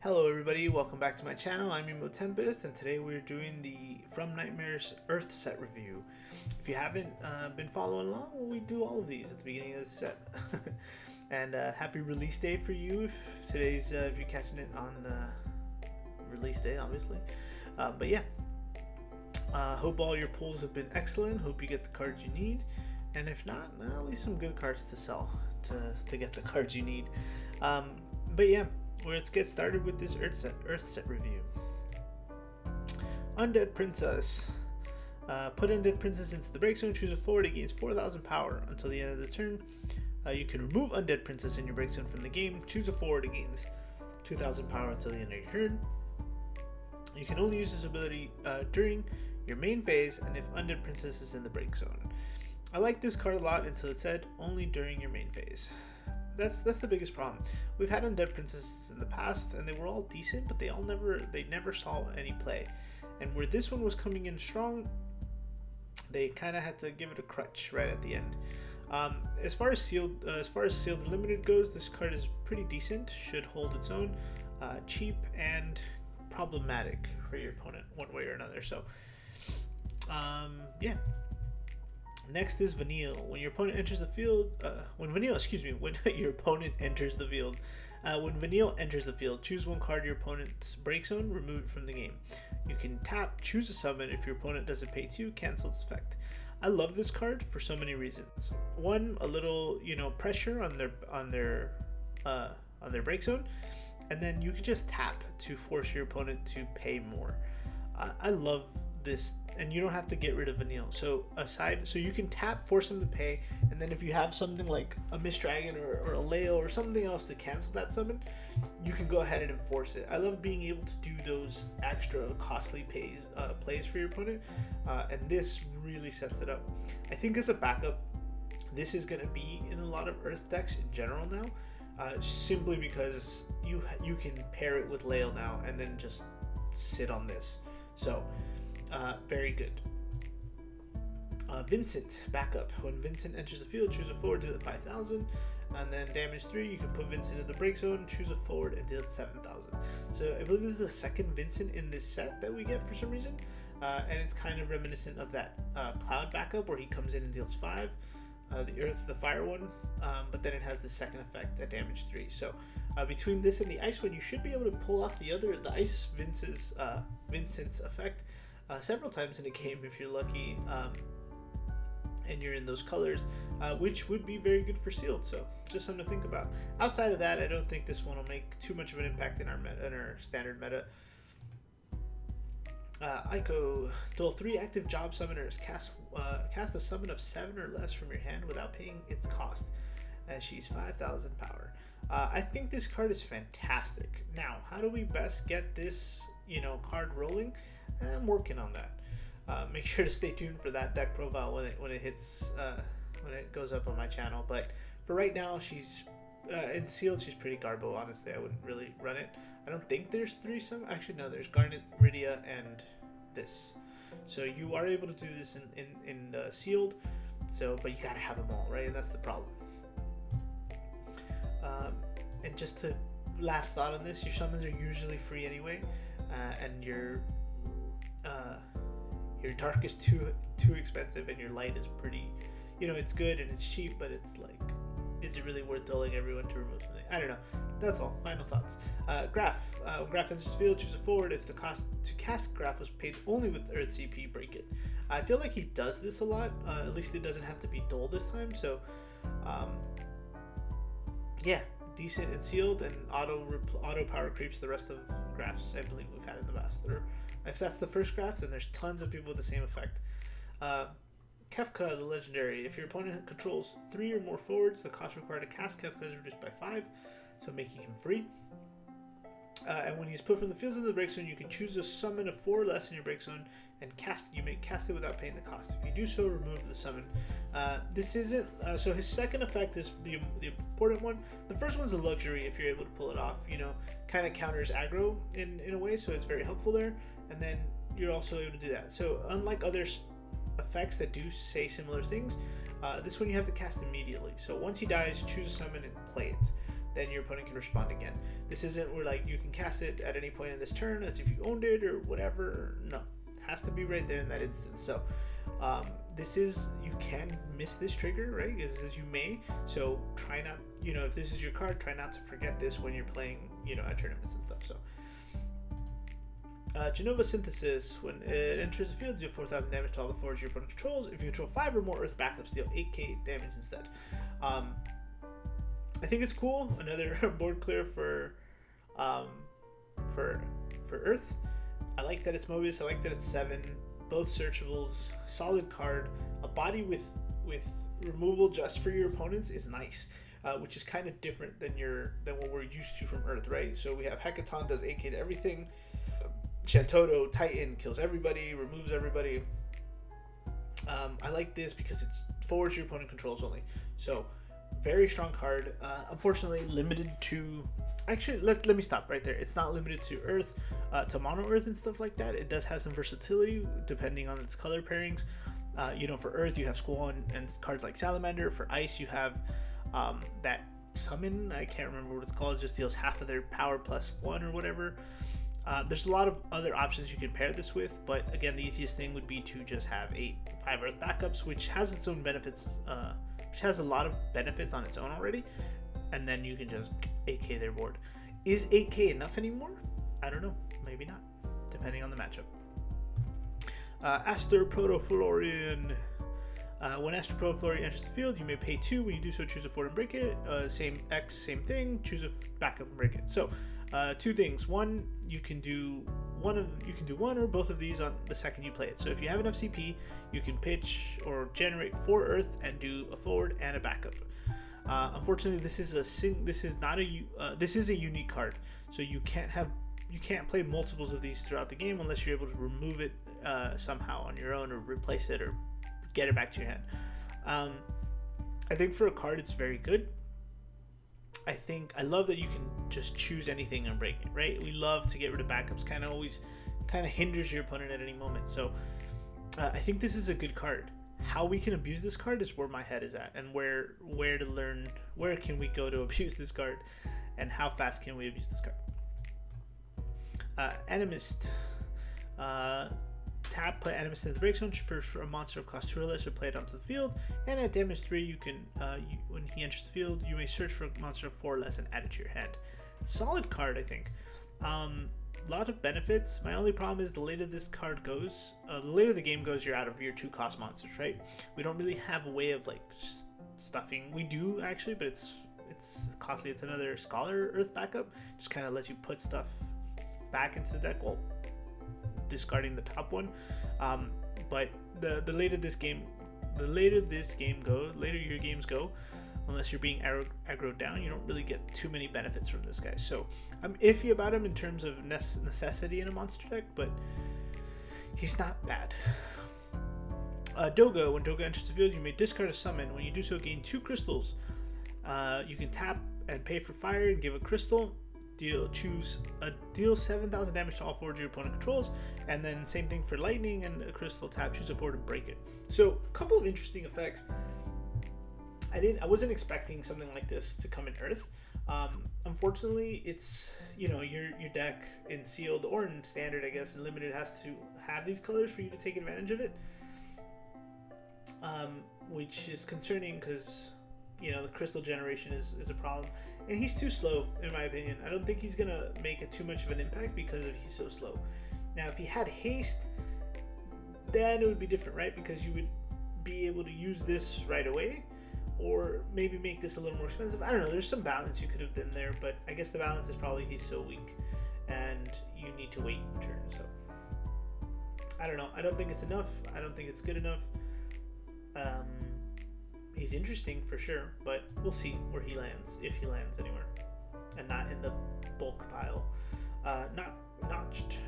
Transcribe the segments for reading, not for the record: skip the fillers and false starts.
Hello everybody, welcome back to my channel. I'm Emo Tempest, and today we're doing the From Nightmares Earth set review. If you haven't been following along, well, we do all of these at the beginning of the set. And happy release day for you if today's if you're catching it on the release day, obviously. But yeah, hope all your pulls have been excellent. Hope you get the cards you need, and if not, at least some good cards to sell to get the cards you need. But yeah, let's get started with this Earth set review. Undead Princess. Put Undead Princess into the break zone. Choose a forward. It gains 4,000 power until the end of the turn. You can remove Undead Princess in your break zone from the game. Choose a forward. It gains 2,000 power until the end of your turn. You can only use this ability during your main phase and if Undead Princess is in the break zone. I like this card a lot until it said only during your main phase. That's the biggest problem. We've had Undead Princesses in the past, and they were all decent, but they never saw any play. And where this one was coming in strong, they kind of had to give it a crutch right at the end. As far as sealed limited goes, this card is pretty decent. Should hold its own. Cheap and problematic for your opponent one way or another. So, yeah. Next is Vanille. When your opponent enters the field, when your opponent enters the field, when Vanille enters the field, choose one card your opponent's break zone, remove it from the game. You can tap, choose a summon. If your opponent doesn't pay 2, cancel its effect. I love this card for so many reasons. One, a little pressure on their break zone, and then you can just tap to force your opponent to pay more. I love this, and you don't have to get rid of Vanille. So you can tap, force them to pay, and then if you have something like a Mist Dragon or a Leo or something else to cancel that summon, you can go ahead and enforce it. I love being able to do those extra costly plays for your opponent, and this really sets it up. I think as a backup, this is going to be in a lot of Earth decks in general now, simply because you can pair it with Leo now and then just sit on this. So very good. Vincent, backup. When Vincent enters the field, choose a forward, deal it 5,000, and then damage 3. You can put Vincent in the break zone, choose a forward, and deal it 7,000. So I believe this is the second Vincent in this set that we get for some reason, and it's kind of reminiscent of that Cloud backup where he comes in and deals 5, the fire one, but then it has the second effect at damage 3. So between this and the ice one, you should be able to pull off the ice Vincent's effect several times in a game if you're lucky, and you're in those colors, which would be very good for sealed. So just something to think about. Outside of that, I don't think this one will make too much of an impact in our standard meta. Aiko, dual 3 active job summoners. Cast a summon of 7 or less from your hand without paying its cost, and she's 5,000 power. I think this card is fantastic. Now, how do we best get this card rolling? I'm working on that. Make sure to stay tuned for that deck profile when it hits when it goes up on my channel. But for right now, she's in sealed. She's pretty garbo. Honestly, I wouldn't really run it. I don't think there's 3 some. Actually, no. There's Garnet, Rydia, and this. So you are able to do this in sealed. So, but you gotta have them all, right? And that's the problem. And just to last thought on this, your summons are usually free anyway, and your dark is too expensive, and your light is pretty, it's good and it's cheap, but it's like, is it really worth dulling everyone to remove something? I don't know. That's all. Final thoughts. Graph. When Graph enters the field, choose a forward. If the cost to cast Graph was paid only with Earth CP, break it. I feel like he does this a lot. At least it doesn't have to be dull this time. So, yeah, decent and sealed, and auto power creeps the rest of Graphs I believe we've had in the past. Or if that's the first Graph, then there's tons of people with the same effect. Kefka, the legendary. If your opponent controls 3 or more forwards, the cost required to cast Kefka is reduced by 5, so making him free. And when he's put from the field into the break zone, you can choose a summon of 4 or less in your break zone and you may cast it without paying the cost. If you do so, remove the summon. This isn't so his second effect is the important one. The first one's a luxury if you're able to pull it off. Kind of counters aggro in a way, so it's very helpful there. And then you're also able to do that. So unlike other effects that do say similar things, this one you have to cast immediately. So once he dies, choose a summon and play it. then your opponent can respond again. This isn't where like you can cast it at any point in this turn as if you owned it or whatever. No, it has to be right there in that instance. So this is, you can miss this trigger, right? As you may. So try not, if this is your card, try not to forget this when you're playing, at tournaments and stuff. So Genova Synthesis, when it enters the field, deal 4,000 damage to all the forwards your opponent controls. If you control 5 or more Earth backups, deal 8k damage instead. I think it's cool. Another board clear for Earth. I like that it's Mobius. I like that it's 7. Both searchables. Solid card. A body with removal just for your opponents is nice. Which is kind of different than what we're used to from Earth, right? So we have Hecaton does 8k to everything. Shantoto Titan kills everybody, removes everybody. I like this because it's forwards your opponent controls only. So very strong card. Unfortunately limited to, actually let me stop right there. It's not limited to Earth, to mono Earth and stuff like that. It does have some versatility depending on its color pairings. For Earth you have Squall and cards like Salamander. For Ice you have that summon, I can't remember what it's called, it just deals half of their power plus 1 or whatever. There's a lot of other options you can pair this with, but again, the easiest thing would be to just have 5 Earth backups, which has its own benefits, which has a lot of benefits on its own already, and then you can just 8k their board. Is 8k enough anymore? I don't know, maybe not, depending on the matchup. Aster Protoflorian. When Aster Protoflorian enters the field, you may pay 2. When you do so, choose a forward and break it. Same thing. Choose a backup and break it. So, 2 things. One, you can do one or both of these on the second you play it. So if you have enough CP, you can pitch or generate 4 Earth and do a forward and a backup. Unfortunately, this is a unique card. So you can't play multiples of these throughout the game unless you're able to remove it somehow on your own or replace it or get it back to your hand. I think for a card it's very good. I love that you can just choose anything and break it, right? We love to get rid of backups, kind of hinders your opponent at any moment. So I think this is a good card. How we can abuse this card is where my head is at, and where can we go to abuse this card, and how fast can we abuse this card. Animist. Tap, put Animist in the break zone for a monster of cost 2 or less, or play it onto the field. And at damage 3, you can, when he enters the field, you may search for a monster of 4 or less and add it to your hand. Solid card, I think. Lot of benefits. My only problem is the later this card goes, the later the game goes, you're out of your 2 cost monsters, right? We don't really have a way of like stuffing. We do actually, but it's costly. It's another Scholar Earth backup. Just kind of lets you put stuff back into the deck. Well, discarding the top one, but the later your games go, unless you're being aggroed down, you don't really get too many benefits from this guy. So I'm iffy about him in terms of necessity in a monster deck, but he's not bad. Doga. When Doga enters the field, you may discard a summon. When you do so, gain 2 crystals. You can tap and pay for fire and give a crystal. Deal 7,000 damage to all forwards your opponent controls, and then same thing for lightning and a crystal. Tap, choose a forward and break it. So a couple of interesting effects. I wasn't expecting something like this to come in Earth. Unfortunately, it's your deck in sealed or in standard, I guess, and limited has to have these colors for you to take advantage of it, which is concerning because the crystal generation is a problem. And he's too slow, in my opinion. I don't think he's going to make it too much of an impact because he's so slow. Now, if he had haste, then it would be different, right? Because you would be able to use this right away, or maybe make this a little more expensive. I don't know. There's some balance you could have done there, but I guess the balance is probably he's so weak, and you need to wait your turn. So, I don't know. I don't think it's enough. I don't think it's good enough. He's interesting for sure, but we'll see where he lands, if he lands anywhere, and not in the bulk pile. Not notched.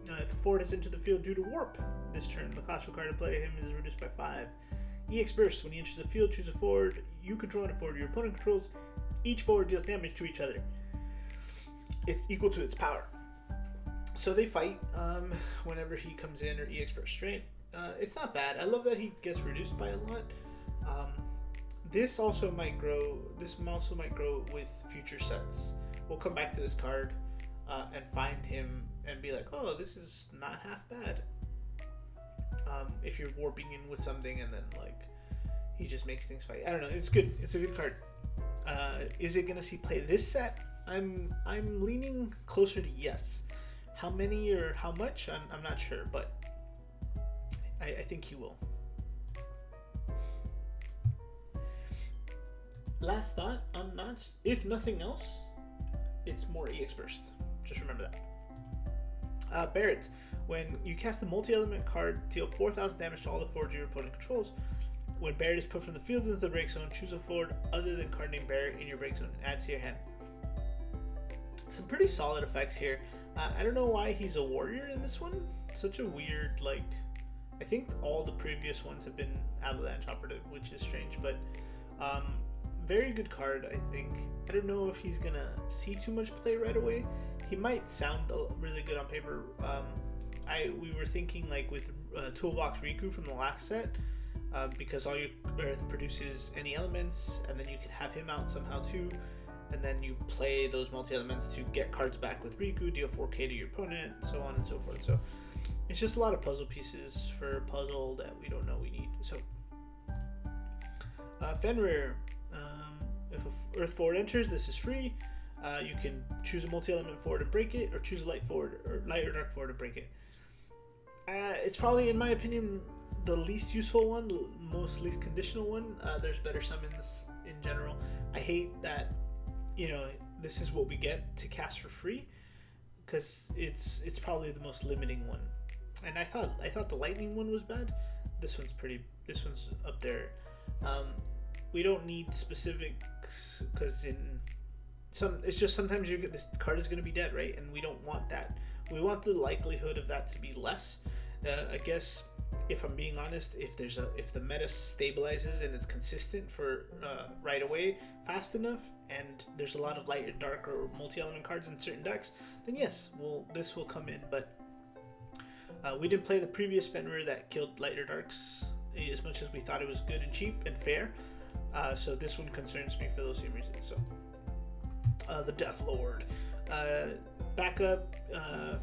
If a forward has entered the field due to warp this turn, the cost required to play him is reduced by 5. EX Burst. When he enters the field, choose a forward you control and a forward your opponent controls. Each forward deals damage to each other. It's equal to its power. So they fight whenever he comes in, or EX Burst straight. It's not bad. I love that he gets reduced by a lot. This also might grow. This also might grow with future sets. We'll come back to this card and find him and be like, oh, this is not half bad. If you're warping in with something and then like he just makes things fight. I don't know. It's good. It's a good card. Is it gonna see play this set? I'm leaning closer to yes. How many or how much? I'm not sure, but I think he will. Last thought on Knots, if nothing else, it's more EX Burst. Just remember that. Barret, when you cast a multi-element card, deal 4,000 damage to all the forwards your opponent controls. When Barret is put from the field into the break zone, choose a forward other than card named Barret in your break zone and add to your hand. Some pretty solid effects here. I don't know why he's a warrior in this one. Such a weird, like, I think all the previous ones have been Avalanche operative, which is strange, but very good card, I think. I don't know if he's gonna see too much play right away. He might sound really good on paper. We were thinking like with Toolbox Riku from the last set, because all your Earth produces any elements, and then you can have him out somehow too, and then you play those multi-elements to get cards back with Riku, deal 4k to your opponent, so on and so forth. So it's just a lot of puzzle pieces for a puzzle that we don't know we need. So Fenrir, if a Earth forward enters, this is free. You can choose a multi-element forward and break it, or choose a light forward or light or dark forward and break it. It's probably, in my opinion, the least useful one, the most least conditional one. There's better summons in general. I hate that, you know, this is what we get to cast for free, because it's probably the most limiting one. And I thought the lightning one was bad. This one's up there. We don't need specifics, because it's just sometimes this card is going to be dead, right? And we don't want that. We want the likelihood of that to be less. I guess, if I'm being honest, if the meta stabilizes and it's consistent for right away fast enough, and there's a lot of light and dark or multi-element cards in certain decks, then yes, this will come in. But we didn't play the previous Fenrir that killed light or darks as much as we thought it was good and cheap and fair. So this one concerns me for those same reasons. So the Death Lord, backup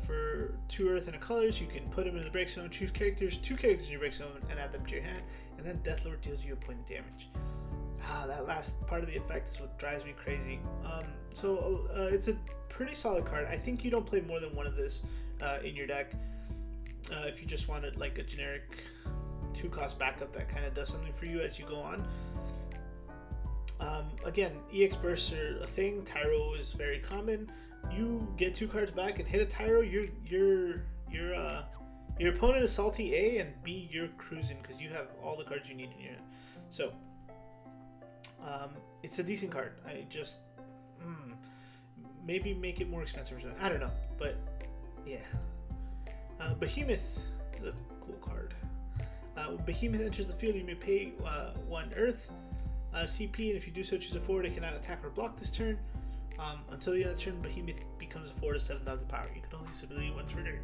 for 2 Earth and a colors. You can put them in the break zone, choose 2 characters in your break zone, and add them to your hand, and then Death Lord deals you a point of damage. That last part of the effect is what drives me crazy. So it's a pretty solid card. I think you don't play more than one of this in your deck. If you just wanted like a generic 2-cost backup that kind of does something for you as you go on. Again, EX bursts are a thing. Tyro is very common. You get 2 cards back and hit a Tyro. Your opponent is salty A, and B, you're cruising because you have all the cards you need in your hand. So it's a decent card. I just maybe make it more expensive or something. I don't know, but yeah. Behemoth is a cool card. When Behemoth enters the field, you may pay 1 Earth CP, and if you do so, choose a forward. It cannot attack or block this turn. Until the end of the turn, Behemoth becomes a forward of 7,000 power. You can only use ability once per turn.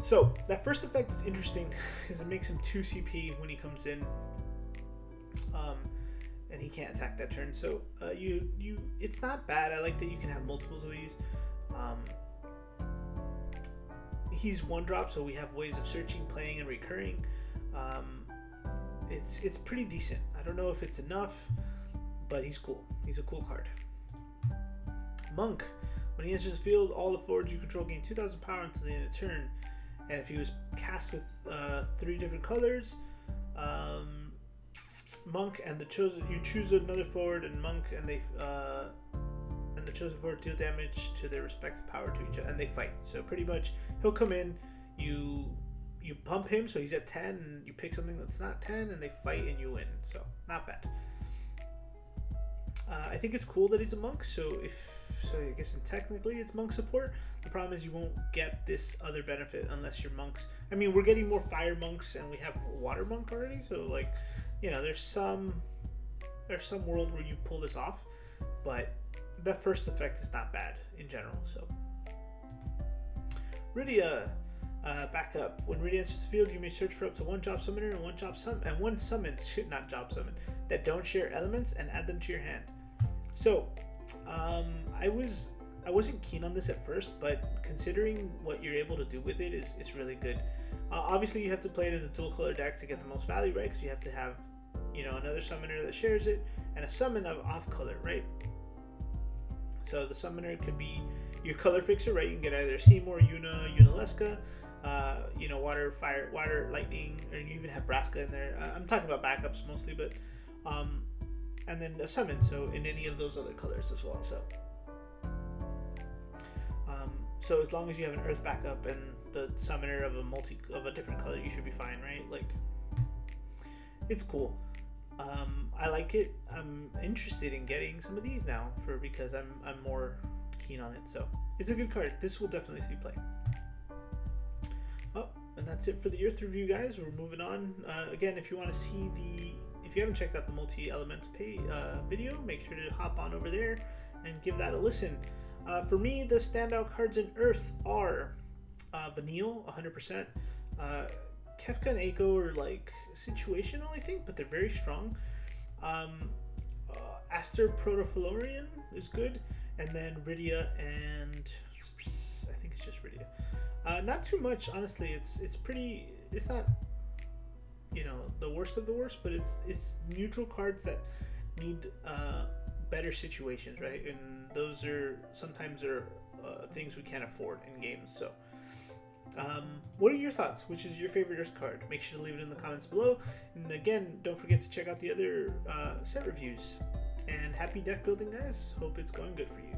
So that first effect is interesting, because it makes him 2 CP when he comes in, and he can't attack that turn. So it's not bad. I like that you can have multiples of these. He's 1-drop, so we have ways of searching, playing, and recurring. It's pretty decent. I don't know if it's enough, but he's cool. He's a cool card. Monk. When he enters the field, all the forwards you control gain 2,000 power until the end of the turn. And if he was cast with 3 different colors, Monk and you choose another forward, and Monk and the chosen forward deal damage to their respective power to each other, and they fight. So pretty much, he'll come in, you pump him, so he's at 10, and you pick something that's not 10, and they fight, and you win. So not bad. I think it's cool that he's a monk. So I guess technically it's monk support. The problem is you won't get this other benefit unless you're monks. I mean, we're getting more fire monks, and we have water monk already. So like, you know, there's some world where you pull this off, but the first effect is not bad in general. So Rydia, Backup. When Rydia enters the field, you may search for up to one job summoner and one summon, not job summon, that don't share elements and add them to your hand. So, I wasn't keen on this at first, but considering what you're able to do with it is really good. Obviously, you have to play it in a dual color deck to get the most value, right? Because you have to have, another summoner that shares it and a summon of off color, right? So the summoner could be your color fixer, right? You can get either Seymour, Yuna, Yunalesca, water, fire, water, lightning, or you even have Braska in there. I'm talking about backups mostly, but and then a summon, so in any of those other colors as well. So as long as you have an earth backup and the summoner of a different color, you should be fine, right? Like, it's cool. I like it. I'm interested in getting some of these now because I'm more keen on it. So it's a good card. This will definitely see play. Oh, and that's it for the Earth review, guys. We're moving on. Again, if you want to see if you haven't checked out the multi-element video, make sure to hop on over there and give that a listen. For me, the standout cards in Earth are Vanille, 100%. Kefka and Eiko are like situational, I think, but they're very strong. Aster Protoflorian is good, and then Rydia, and I think it's just Rydia. Not too much, honestly. It's pretty. It's not, the worst of the worst, but it's neutral cards that need better situations, right? And those are sometimes things we can't afford in games. So. What are your thoughts? Which is your favorite Earth card? Make sure to leave it in the comments below. And again, don't forget to check out the other set reviews. And happy deck building, guys. Hope it's going good for you.